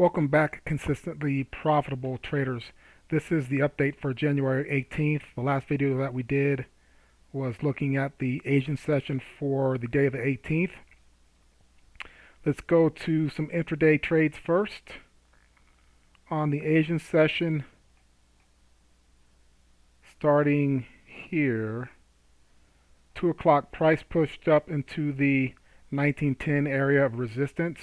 Welcome back, consistently profitable traders. This is the update for January 18th. The last video that we did was looking at the Asian session for the day of the 18th. Let's go to some intraday trades first. On the Asian session, starting here, 2 o'clock, price pushed up into the 1910 area of resistance.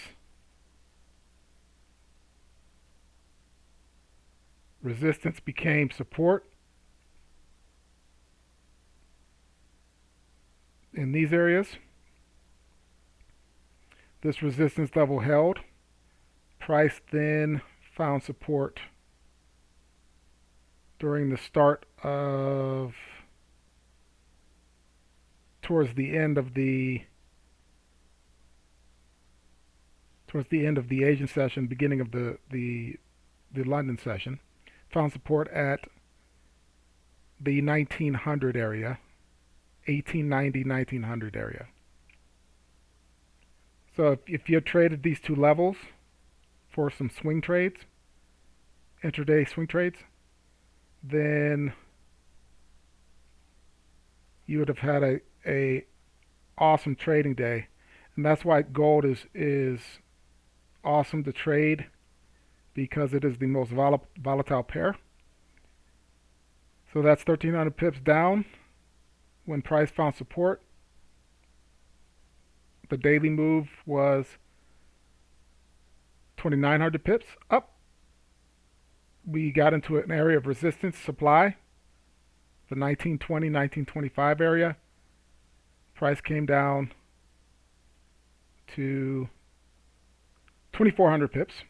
Resistance became support in these areas. This resistance level held. Price then found support during the start of towards the end of the Asian session, beginning of the London session. Found support at the 1900 area, 1890, 1900 area. So if you had traded these two levels for some swing trades, intraday swing trades, then you would have had a awesome trading day. And that's why gold is awesome to trade, because it is the most volatile pair. So that's 1,300 pips down when price found support. The daily move was 2,900 pips up. We got into an area of resistance supply, the 1920, 1925 area. Price came down to 2,400 pips,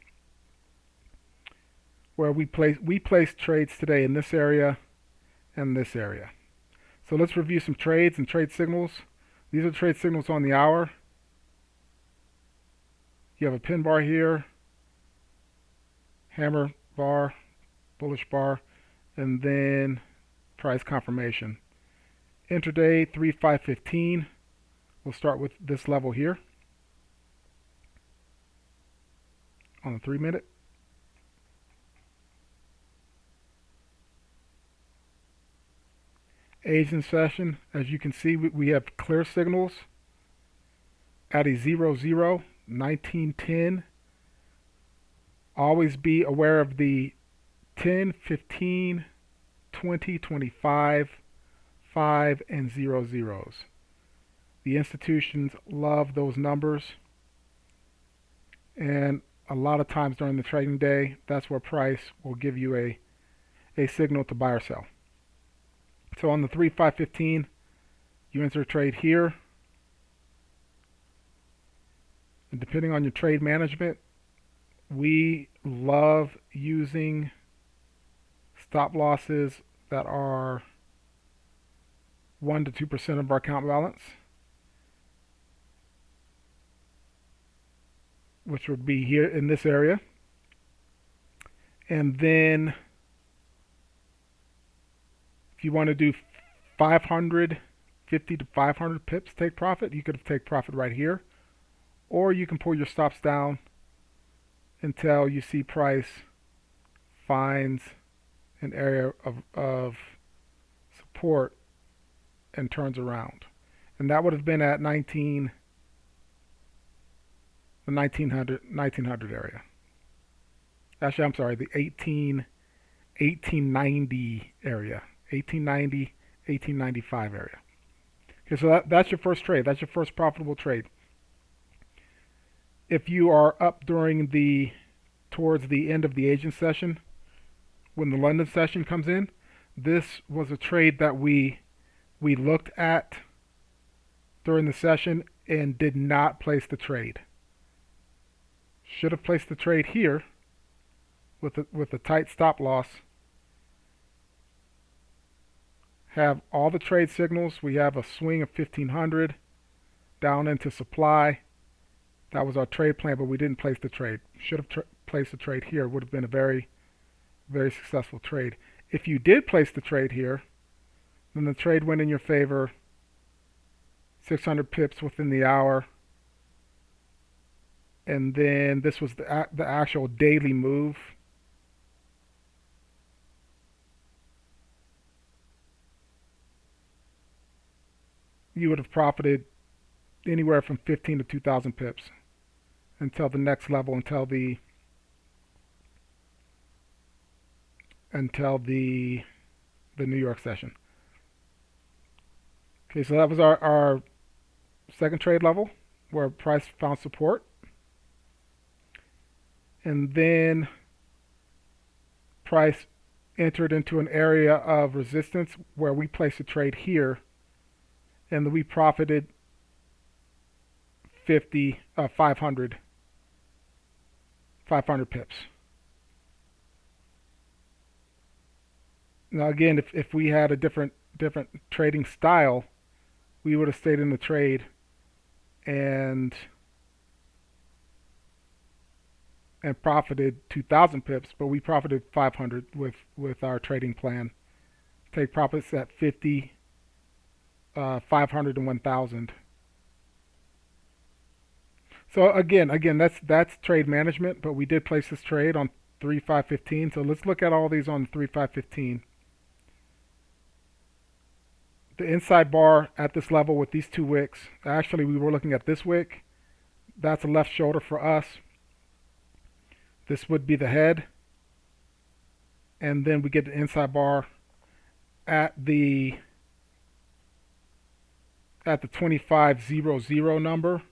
where we placed trades today in this area and this area. So let's review some trades and trade signals. These are trade signals on the hour. You have a pin bar here, hammer bar, bullish bar, and then price confirmation. Intraday 3-5-15. We'll start with this level here on the 3-minute. Asian session, as you can see, we have clear signals at a 0-0, 1910. Always be aware of the 10, 15, 20, 25, 5, and 0 zeros. The institutions love those numbers, and a lot of times during the trading day, that's where price will give you a signal to buy or sell. So on the 3-5-15, you enter a trade here. And depending on your trade management, we love using stop losses that are 1 to 2% of our account balance, which would be here in this area. And then if you want to do 550 to 500 pips take profit, you could take profit right here. Or you can pull your stops down until you see price finds an area of support and turns around. And that would have been at the 1900 area. Actually, I'm sorry, the 1890 area. 1890, 1895 area. Okay, so that's your first trade. That's your first profitable trade. If you are up towards the end of the Asian session, when the London session comes in, this was a trade that we looked at during the session and did not place the trade. Should have placed the trade here with a tight stop loss. Have all the trade signals. We have a swing of 1,500 down into supply. That was our trade plan, but we didn't place the trade. Should have placed the trade here. It would have been a very, very successful trade. If you did place the trade here, then the trade went in your favor. 600 pips within the hour. and then this was the actual daily move. You would have profited anywhere from 15 to 2,000 pips until the next level, until the New York session. Okay, so that was our second trade level where price found support. And then price entered into an area of resistance where we placed a trade here, and we profited 500 pips. Now again, if we had a different trading style, we would have stayed in the trade and profited 2,000 pips, but we profited 500 with our trading plan. Take profits at 50, 500, and 1,000. So again, that's trade management, but we did place this trade on 3/5/15. So let's look at all these on 3/5/15. The inside bar at this level with these two wicks. Actually, we were looking at this wick. That's a left shoulder for us. This would be the head, and then we get the inside bar at the 2500 number.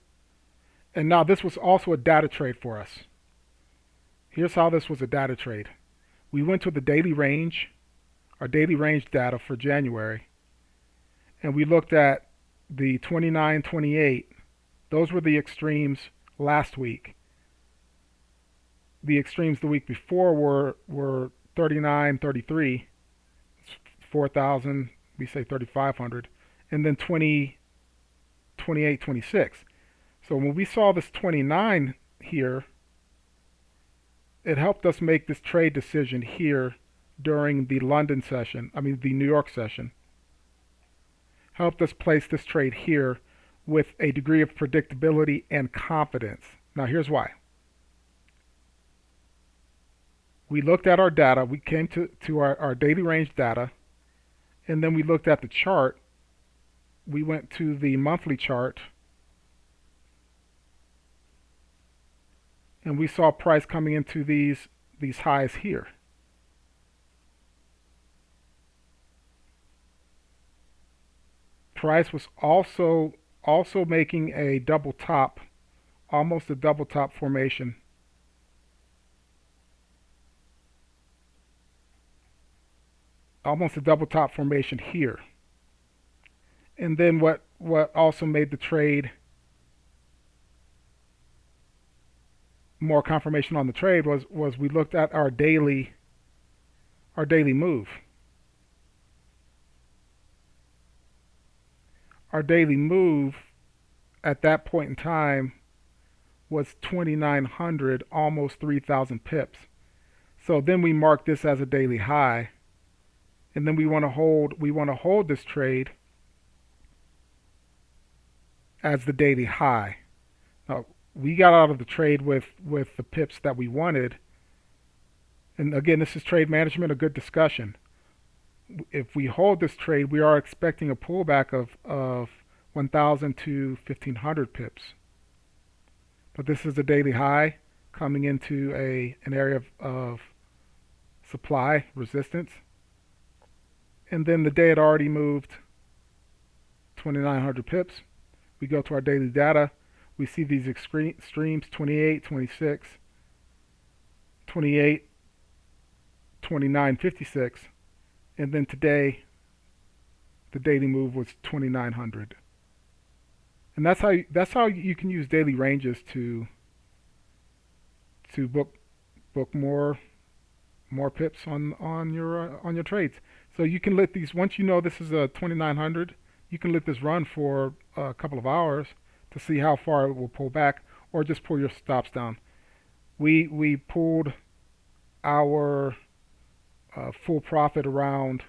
And now this was also a data trade for us. Here's how this was a data trade. We went to the daily range, our daily range data for January, and we looked at the 29, 28. Those were the extremes last week. The extremes the week before were 39, 33, 4,000, we say 3,500, and then 20, 28, 26. So when we saw this 29 here, it helped us make this trade decision here during the the New York session. Helped us place this trade here with a degree of predictability and confidence. Now here's why. We looked at our data, we came to our daily range data, and then we looked at the chart. We went to the monthly chart, and we saw price coming into these highs here. Price was also making a double top, almost a double top formation. Almost a double top formation here. And then what also made the trade more confirmation on the trade was we looked at our daily move. Our daily move at that point in time was 2,900, almost 3,000 pips. So then we marked this as a daily high, and then we want to hold this trade as the daily high. Now, we got out of the trade with the pips that we wanted. And again, this is trade management, a good discussion. If we hold this trade, we are expecting a pullback of 1,000 to 1,500 pips. But this is a daily high coming into an area of supply resistance. And then the day had already moved 2,900 pips. We go to our daily data. We see these extremes, 28, 26, 28, 29, 56. And then today, the daily move was 2,900. And that's how you can use daily ranges to book more pips on your trades. So you can let these, once you know this is a 2,900, you can let this run for a couple of hours to see how far it will pull back, or just pull your stops down. We pulled our full profit around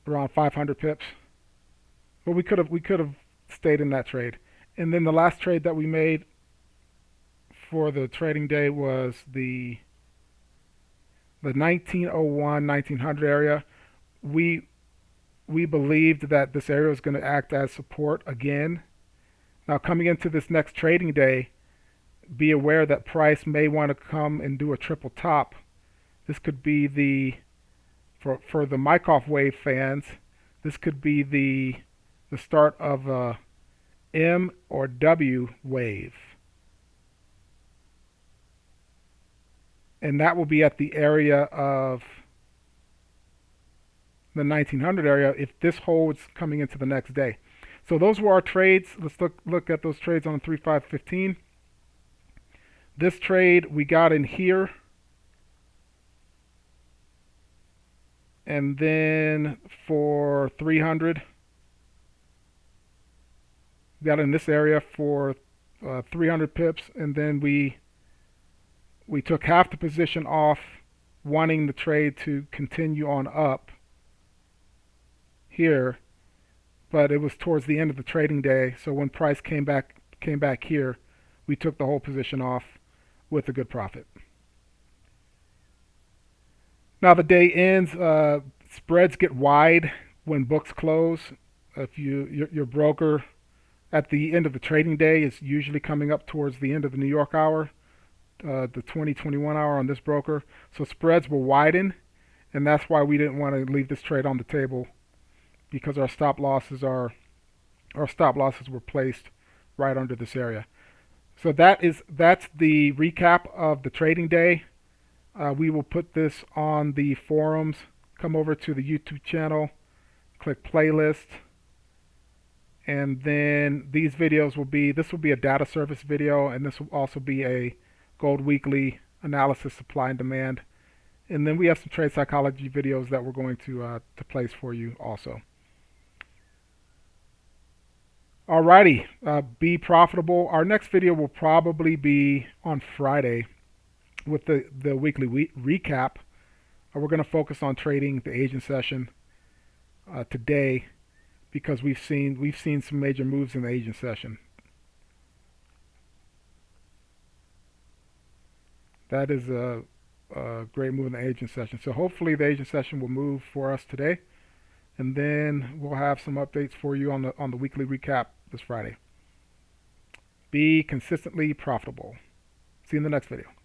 500 pips, but we could have stayed in that trade. And then the last trade that we made for the trading day was the 1901 1900 area. We we believed that this area was going to act as support again. Now, coming into this next trading day, be aware that price may want to come and do a triple top. This could be for the Mykoff wave fans, this could be the start of a M or W wave. And that will be at the area of the 1900 area if this holds coming into the next day. So those were our trades. Let's look at those trades on 3-5-15. This trade we got in here, and then for 300 we got in this area for 300 pips, and then we took half the position off, wanting the trade to continue on up here, but it was towards the end of the trading day, so when price came back here, we took the whole position off with a good profit. Now the day ends, spreads get wide when books close. If your broker at the end of the trading day is usually coming up towards the end of the New York hour, the 2021 hour on this broker, so spreads will widen, and that's why we didn't want to leave this trade on the table, because our stop losses were placed right under this area. So that's the recap of the trading day. We will put this on the forums. Come over to the YouTube channel, click playlist, and then these videos this will be a data service video, and this will also be a gold weekly analysis, supply and demand. And then we have some trade psychology videos that we're going to place for you also. Alrighty, be profitable. Our next video will probably be on Friday with the weekly recap. We're going to focus on trading the Asian session today, because we've seen some major moves in the Asian session. That is a great move in the Asian session. So hopefully the Asian session will move for us today, and then we'll have some updates for you on the weekly recap this Friday. Be consistently profitable. See you in the next video.